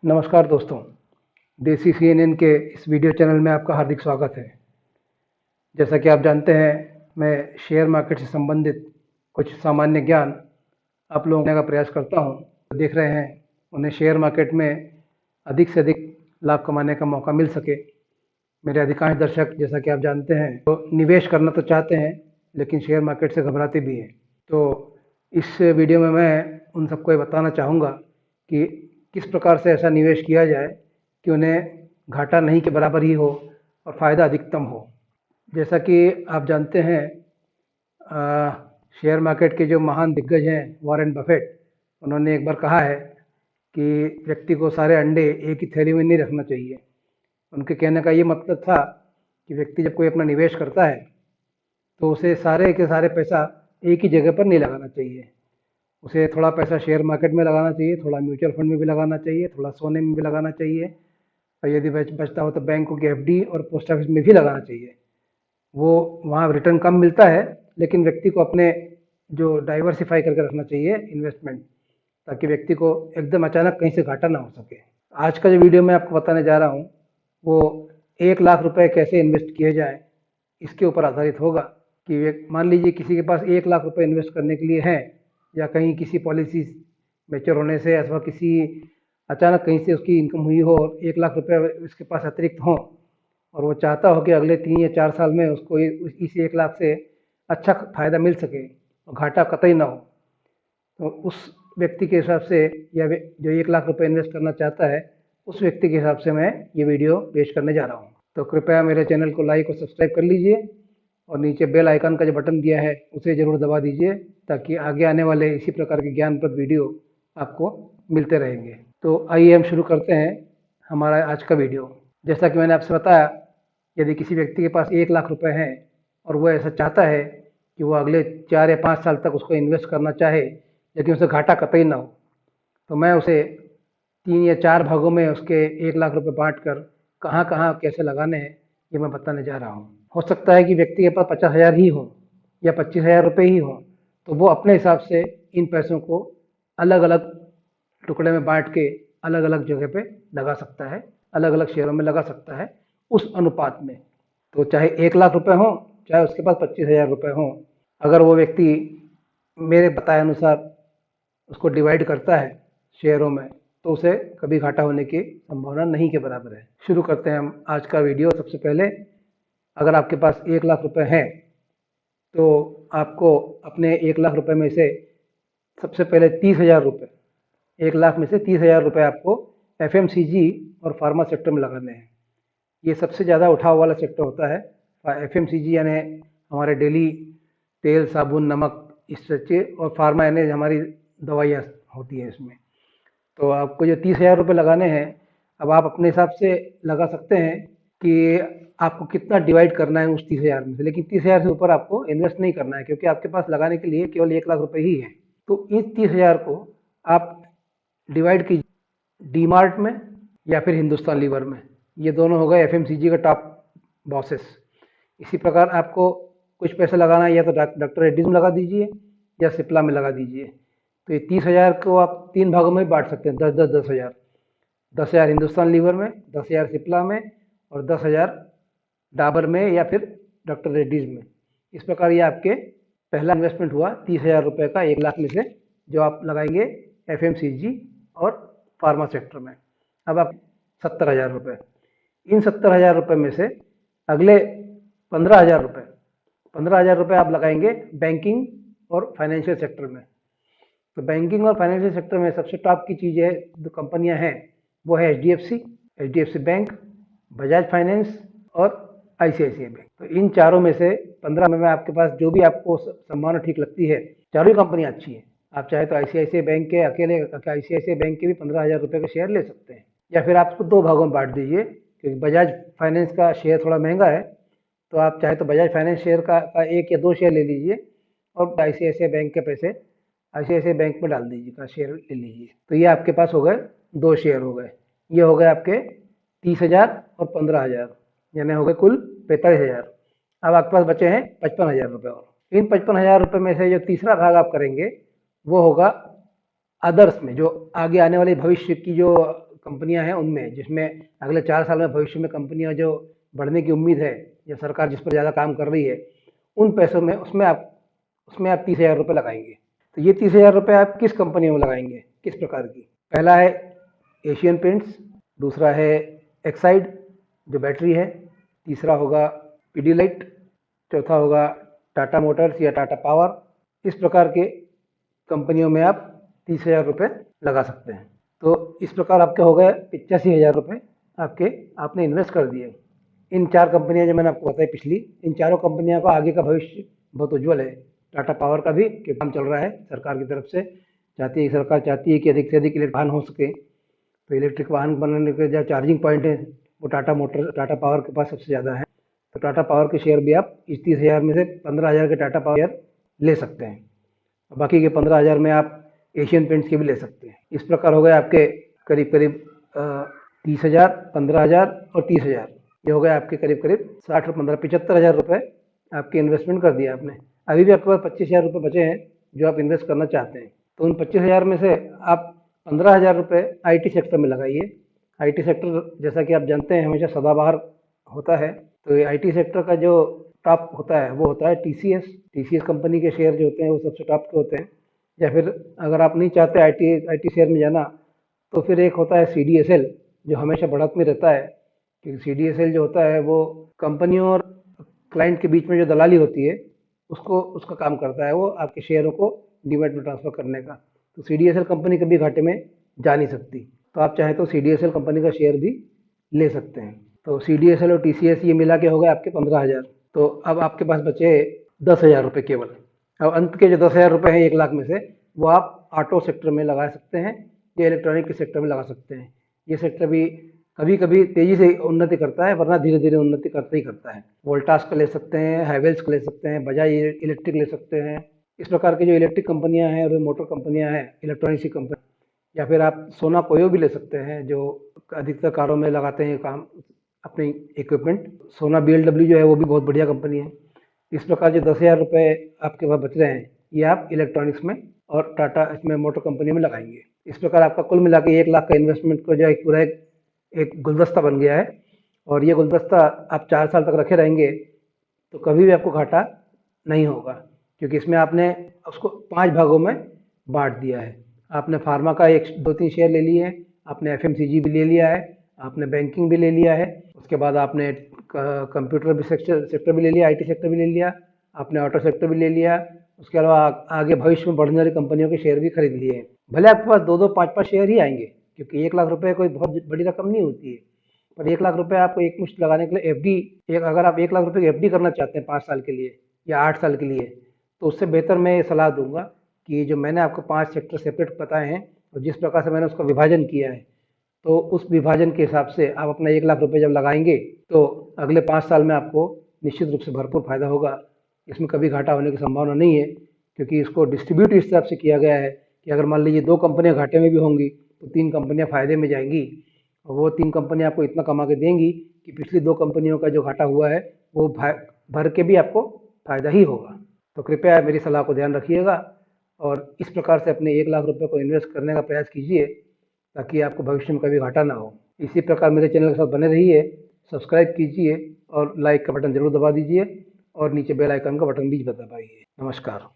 नमस्कार दोस्तों, देसी सीएनएन के इस वीडियो चैनल में आपका हार्दिक स्वागत है। जैसा कि आप जानते हैं, मैं शेयर मार्केट से संबंधित कुछ सामान्य ज्ञान आप लोगों को देने का प्रयास करता हूं। तो देख रहे हैं उन्हें शेयर मार्केट में अधिक से अधिक लाभ कमाने का मौका मिल सके। मेरे अधिकांश दर्शक, जैसा कि आप जानते हैं, तो निवेश करना तो चाहते हैं लेकिन शेयर मार्केट से घबराते भी हैं। तो इस वीडियो में मैं उन सबको ये बताना चाहूँगा कि किस प्रकार से ऐसा निवेश किया जाए कि उन्हें घाटा नहीं के बराबर ही हो और फ़ायदा अधिकतम हो। जैसा कि आप जानते हैं, शेयर मार्केट के जो महान दिग्गज हैं वॉरेन बफेट, उन्होंने एक बार कहा है कि व्यक्ति को सारे अंडे एक ही थैली में नहीं रखना चाहिए। उनके कहने का ये मतलब था कि व्यक्ति जब कोई अपना निवेश करता है तो उसे सारे के सारे पैसा एक ही जगह पर नहीं लगाना चाहिए। उसे थोड़ा पैसा शेयर मार्केट में लगाना चाहिए, थोड़ा म्यूचुअल फंड में भी लगाना चाहिए, थोड़ा सोने में भी लगाना चाहिए, और यदि बचता हो तो बैंकों की एफडी और पोस्ट ऑफिस में भी लगाना चाहिए। वो वहाँ रिटर्न कम मिलता है, लेकिन व्यक्ति को अपने जो डाइवर्सिफाई करके रखना चाहिए इन्वेस्टमेंट, ताकि व्यक्ति को एकदम अचानक कहीं से घाटा ना हो सके। आज का जो वीडियो मैं आपको बताने जा रहा हूँ वो 1 लाख रुपए कैसे इन्वेस्ट किए जाए इसके ऊपर आधारित होगा। कि मान लीजिए किसी के पास 1 लाख रुपए इन्वेस्ट करने के लिए है, या कहीं किसी पॉलिसी मैच्योर होने से अथवा किसी अचानक कहीं से उसकी इनकम हुई हो, 1 लाख रुपए उसके पास अतिरिक्त हो और वो चाहता हो कि अगले 3 या 4 साल में उसको इस 1 लाख से अच्छा फ़ायदा मिल सके और घाटा कतई ना हो, तो उस व्यक्ति के हिसाब से, या जो 1 लाख रुपए इन्वेस्ट करना चाहता है, उस व्यक्ति के हिसाब से मैं ये वीडियो पेश करने जा रहा हूँ। तो कृपया मेरे चैनल को लाइक और सब्सक्राइब कर लीजिए और नीचे बेल आइकन का जो बटन दिया है उसे ज़रूर दबा दीजिए, ताकि आगे आने वाले इसी प्रकार के ज्ञानप्रद वीडियो आपको मिलते रहेंगे। तो आइए हम शुरू करते हैं हमारा आज का वीडियो। जैसा कि मैंने आपसे बताया, यदि किसी व्यक्ति के पास 1 लाख रुपए हैं और वो ऐसा चाहता है कि वो अगले 4 या 5 साल तक उसको इन्वेस्ट करना चाहे लेकिन उसे घाटा कतई ना हो, तो मैं उसे 3 या 4 भागों में उसके 1 लाख रुपए बांट कर कहाँ कहाँ कैसे लगाने हैं ये मैं बताने जा रहा हूँ। हो सकता है कि व्यक्ति के पास 50,000 ही हो या 25,000 रुपये ही हो, तो वो अपने हिसाब से इन पैसों को अलग अलग टुकड़े में बांट के अलग अलग जगह पे लगा सकता है, अलग अलग शेयरों में लगा सकता है उस अनुपात में। तो चाहे 1 लाख रुपए हो, चाहे उसके पास 25,000 रुपये हों, अगर वो व्यक्ति मेरे बताए अनुसार उसको डिवाइड करता है शेयरों में, तो उसे कभी घाटा होने की संभावना नहीं के बराबर है। शुरू करते हैं हम आज का वीडियो। सबसे पहले, अगर आपके पास 1 लाख रुपए हैं तो आपको अपने 1 लाख रुपए में से सबसे पहले 30,000 रुपये, 1 लाख में से 30,000 रुपये आपको एफएमसीजी और फार्मा सेक्टर में लगाने हैं। ये सबसे ज़्यादा उठाव वाला सेक्टर होता है। एफएमसीजी यानी हमारे डेली तेल, साबुन, नमक, इस सच्चे, और फार्मा यानी हमारी दवाइयाँ होती हैं इसमें। तो आपको जो 30,000 रुपये लगाने हैं, अब आप अपने हिसाब से लगा सकते हैं कि आपको कितना डिवाइड करना है उस 30,000 में से, लेकिन 30,000 से ऊपर आपको इन्वेस्ट नहीं करना है, क्योंकि आपके पास लगाने के लिए केवल 1 लाख रुपए ही है। तो इस 30,000 को आप डिवाइड कीजिए डीमार्ट में या फिर हिंदुस्तान लीवर में। ये दोनों हो गए एफएमसीजी का टॉप बॉसेस। इसी प्रकार आपको कुछ पैसा लगाना है, या तो डॉक्टर रेड्डीज में लगा दीजिए या सिप्ला में लगा दीजिए। तो ये 30,000 को आप 3 भागों में बांट सकते हैं, 10,000 10,000 हिंदुस्तान लीवर में, 10,000 सिप्ला में, और 10,000 डाबर में या फिर डॉक्टर रेड्डीज में। इस प्रकार ये आपके पहला इन्वेस्टमेंट हुआ 30,000 रुपये का 1 लाख में से, जो आप लगाएंगे एफएमसीजी और फार्मा सेक्टर में। अब आप 70,000 रुपये, इन 70,000 रुपये में से अगले 15,000 रुपये 15,000 रुपये आप लगाएंगे बैंकिंग और फाइनेंशियल सेक्टर में। तो बैंकिंग और फाइनेंशियल सेक्टर में सबसे टॉप की चीज़ें जो कंपनियां हैं वो है एचडीएफसी बैंक, बजाज फाइनेंस और आईसीआईसीआई बैंक। तो इन चारों में से 15 में आपके पास जो भी आपको संभावना ठीक लगती है, चारों ही कंपनियां अच्छी हैं। आप चाहे तो आईसीआईसीआई बैंक के अकेले आईसीआईसीआई बैंक के भी 15,000 रुपये का शेयर ले सकते हैं, या फिर आप उसको 2 भागों में बांट दीजिए, क्योंकि बजाज फाइनेंस का शेयर थोड़ा महंगा है। तो आप चाहे तो बजाज फाइनेंस शेयर का 1 या 2 शेयर ले लीजिए और आईसीआईसीआई बैंक के पैसे आईसीआईसीआई बैंक में डाल दीजिए, का शेयर ले लीजिए। तो ये आपके पास हो गए 2 शेयर हो गए। ये हो गए आपके 30,000 और 15,000, यानी हो गए कुल 45,000। अब आपके पास बचे हैं 55,000 रुपये। और इन 55,000 रुपये में से जो तीसरा भाग आप करेंगे वो होगा अदर्स में, जो आगे आने वाले भविष्य की जो कंपनियां हैं उनमें, जिसमें अगले 4 साल में भविष्य में कंपनियां जो बढ़ने की उम्मीद है या सरकार जिस पर ज़्यादा काम कर रही है, उन पैसों में उसमें आप 30,000 रुपये लगाएंगे। तो ये 30,000 रुपये आप किस कंपनी में लगाएंगे, किस प्रकार की? पहला है एशियन पेंट्स, दूसरा है एक्साइड जो बैटरी है, तीसरा होगा पीडीलाइट, चौथा होगा टाटा मोटर्स या टाटा पावर। इस प्रकार के कंपनियों में आप 30,000 रुपये लगा सकते हैं। तो इस प्रकार आपके हो गए 85,000 रुपये आपने इन्वेस्ट कर दिए। इन 4 कंपनियां जो मैंने आपको बताई पिछली, इन चारों कंपनियों का आगे का भविष्य बहुत उज्ज्वल है। टाटा पावर का भी कि काम चल रहा है सरकार की तरफ से, सरकार चाहती है कि अधिक से अधिक इलेक्ट्रिक वाहन हो सके। तो इलेक्ट्रिक वाहन बनाने के जो चार्जिंग पॉइंट है वो टाटा पावर के पास सबसे ज़्यादा है। तो टाटा पावर के शेयर भी आप इस 30,000 में से 15,000 के टाटा पावर शेयर ले सकते हैं, और बाकी के 15,000 में आप एशियन पेंट्स के भी ले सकते हैं। इस प्रकार हो गए आपके करीब करीब 30,000, 15,000 और 30,000, ये हो गए आपके करीब करीब 60 और 15 75,000 रुपये आपके इन्वेस्टमेंट कर दिया आपने। अभी भी आपके पास 25,000 रुपये बचे हैं जो आप इन्वेस्ट करना चाहते हैं। तो उन 25,000 में से आप 15,000 रुपये IT सेक्टर में लगाइए। IT सेक्टर जैसा कि आप जानते हैं हमेशा सदाबहार होता है। तो ये IT सेक्टर का जो टॉप होता है वो होता है TCS कंपनी के शेयर जो होते हैं वो सबसे टॉप के होते हैं। या फिर अगर आप नहीं चाहते IT शेयर में जाना, तो फिर एक होता है CDSL जो हमेशा बढ़त में रहता है, क्योंकि CDSL जो होता है वो कंपनियों और क्लाइंट के बीच में जो दलाली होती है उसका काम करता है, वो आपके शेयरों को डीमैट में ट्रांसफ़र करने का। तो CDSL कंपनी कभी घाटे में जा नहीं सकती, तो आप चाहें तो CDSL कंपनी का शेयर भी ले सकते हैं। तो CDSL और TCS ये मिला के हो गए आपके 15,000। तो अब आपके पास बचे 10,000 रुपये केवल। अब अंत के जो 10,000 रुपये हैं 1 लाख में से, वो आप ऑटो सेक्टर में लगा सकते हैं या इलेक्ट्रॉनिक के सेक्टर में लगा सकते हैं। ये सेक्टर भी कभी कभी तेज़ी से उन्नति करता है, वरना धीरे धीरे उन्नति करता ही करता है। वोल्टास का ले सकते हैं, हैवेल्स का ले सकते हैं, बजाज इलेक्ट्रिक ले सकते हैं। इस प्रकार की जो इलेक्ट्रिक कंपनियां हैं और मोटर कंपनियां हैं, इलेक्ट्रॉनिक्स की कंपनी, या फिर आप सोना कोयो भी ले सकते हैं जो अधिकतर कारों में लगाते हैं काम अपने इक्विपमेंट। सोना BLW जो है वो भी बहुत बढ़िया कंपनी है। इस प्रकार जो 10,000 रुपये आपके पास बच रहे हैं, ये आप इलेक्ट्रॉनिक्स में और टाटा इसमें मोटर कंपनी में लगाएंगे। इस प्रकार आपका कुल मिला के 1 लाख का इन्वेस्टमेंट को जो पूरा एक गुलदस्ता बन गया है। और ये गुलदस्ता आप 4 साल तक रखे रहेंगे तो कभी भी आपको घाटा नहीं होगा, क्योंकि इसमें आपने उसको 5 भागों में बांट दिया है। आपने फार्मा का 1-2-3 शेयर ले लिए हैं, आपने FMCG भी ले लिया है, आपने बैंकिंग भी ले लिया है, उसके बाद आपने कंप्यूटर भी सेक्टर भी ले लिया, IT सेक्टर भी ले लिया, आपने ऑटो सेक्टर भी ले लिया। उसके अलावा आगे भविष्य में बढ़ने वाली कंपनियों के शेयर भी खरीद लिए हैं। भले आपके पास 2-2, 5-5 शेयर ही आएंगे, क्योंकि 1 लाख रुपए कोई बहुत बड़ी रकम नहीं होती है। पर 1 लाख रुपए आपको एक मुश्त लगाने के लिए अगर आप 1 लाख रुपए की FD करना चाहते हैं 5 साल के लिए या 8 साल के लिए, तो उससे बेहतर मैं ये सलाह दूंगा कि जो मैंने आपको 5 सेक्टर सेपरेट बताए हैं और जिस प्रकार से मैंने उसका विभाजन किया है, तो उस विभाजन के हिसाब से आप अपना 1 लाख रुपए जब लगाएंगे तो अगले 5 साल में आपको निश्चित रूप से भरपूर फायदा होगा। इसमें कभी घाटा होने की संभावना नहीं है, क्योंकि इसको डिस्ट्रीब्यूट इस हिसाब से किया गया है कि अगर मान लीजिए 2 कंपनियां घाटे में भी होंगी तो 3 कंपनियां फायदे में जाएंगी, और वो 3 कंपनियां आपको इतना कमा के देंगी कि पिछली 2 कंपनियों का जो घाटा हुआ है वो भर के भी आपको फायदा ही होगा। तो कृपया मेरी सलाह को ध्यान रखिएगा और इस प्रकार से अपने 1 लाख रुपए को इन्वेस्ट करने का प्रयास कीजिए, ताकि आपको भविष्य में कभी घाटा ना हो। इसी प्रकार मेरे चैनल के साथ बने रहिए, सब्सक्राइब कीजिए और लाइक का बटन जरूर दबा दीजिए और नीचे बेल आइकन का बटन भी दबाइए। नमस्कार।